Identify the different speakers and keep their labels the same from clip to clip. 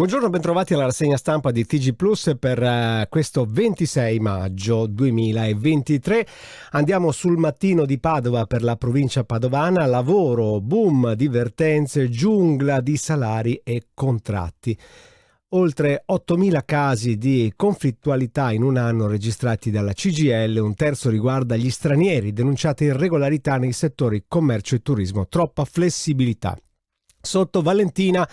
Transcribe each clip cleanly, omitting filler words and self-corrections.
Speaker 1: Buongiorno, bentrovati alla rassegna stampa di TG Plus per questo 26 maggio 2023. Andiamo sul mattino di Padova per la provincia padovana. Lavoro, boom, divertenze, giungla di salari e contratti. Oltre 8.000 casi di conflittualità in un anno registrati dalla CGIL, un terzo riguarda gli stranieri, denunciate irregolarità nei settori commercio e turismo, troppa flessibilità. Sotto Valentina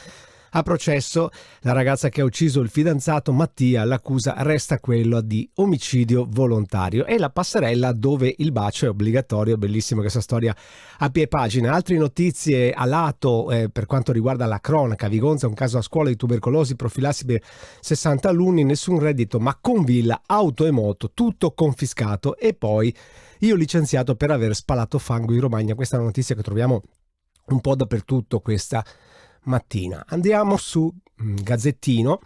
Speaker 1: a processo la ragazza che ha ucciso il fidanzato Mattia, l'accusa resta quella di omicidio volontario e la passerella dove il bacio è obbligatorio. Bellissima questa storia a pie pagina. Altre notizie a lato per quanto riguarda la cronaca: Vigonza, un caso a scuola di tubercolosi, profilassi per 60 alunni, nessun reddito ma con villa, auto e moto, tutto confiscato. E poi io licenziato per aver spalato fango in Romagna. Questa è una notizia che troviamo un po' dappertutto questa mattina. Andiamo su Gazzettino.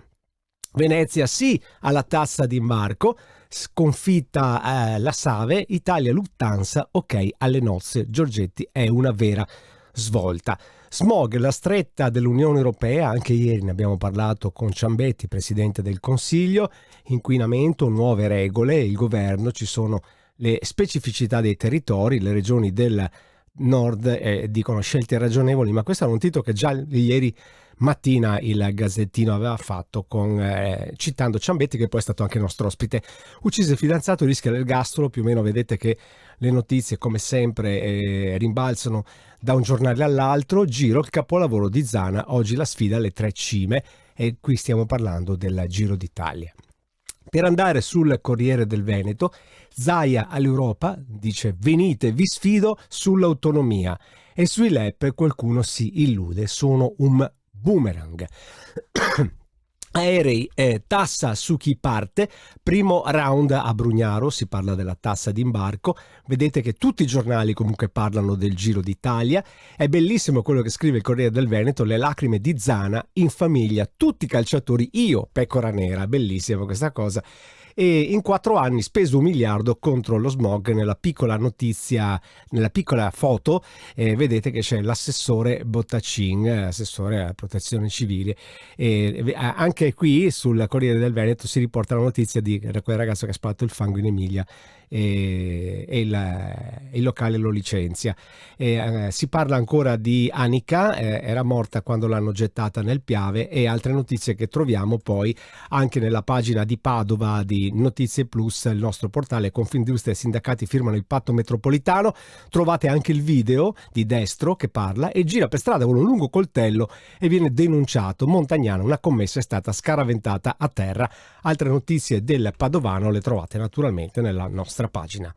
Speaker 1: Venezia sì alla tassa d'imbarco, sconfitta la Save, Italia Lufthansa ok alle nozze, Giorgetti è una vera svolta. Smog, la stretta dell'Unione Europea, anche ieri ne abbiamo parlato con Ciambetti, Presidente del Consiglio. Inquinamento, nuove regole, il governo, ci sono le specificità dei territori, le regioni del Nord dicono scelte ragionevoli, ma questo è un titolo che già ieri mattina il Gazzettino aveva fatto citando Ciambetti, che poi è stato anche nostro ospite. Ucciso il fidanzato, rischia l'ergastolo. Più o meno vedete che le notizie come sempre rimbalzano da un giornale all'altro. Giro, il capolavoro di Zana, oggi la sfida alle 3 cime, e qui stiamo parlando del Giro d'Italia. Per andare sul Corriere del Veneto, Zaia all'Europa dice venite, vi sfido sull'autonomia, e sui LEP qualcuno si illude, sono un boomerang. Aerei, tassa su chi parte, primo round a Brugnaro, si parla della tassa d'imbarco. Vedete che tutti i giornali comunque parlano del Giro d'Italia. È bellissimo quello che scrive il Corriere del Veneto: le lacrime di Zana, in famiglia tutti i calciatori, io pecora nera. Bellissima questa cosa. E in 4 anni speso 1 miliardo contro lo smog. Nella piccola notizia, nella piccola foto, vedete che c'è l'assessore Bottacin, assessore alla protezione civile. Anche qui sul Corriere del Veneto si riporta la notizia di quel ragazzo che ha sparato il fango in Emilia e il locale lo licenzia. Si parla ancora di Anica, era morta quando l'hanno gettata nel Piave, e altre notizie che troviamo poi anche nella pagina di Padova di Notizie Plus, il nostro portale. Confindustria e sindacati firmano il patto metropolitano. Trovate anche il video di Destro che parla e gira per strada con un lungo coltello e viene denunciato. Montagnana, una commessa è stata scaraventata a terra. Altre notizie del padovano le trovate naturalmente nella nostra pagina.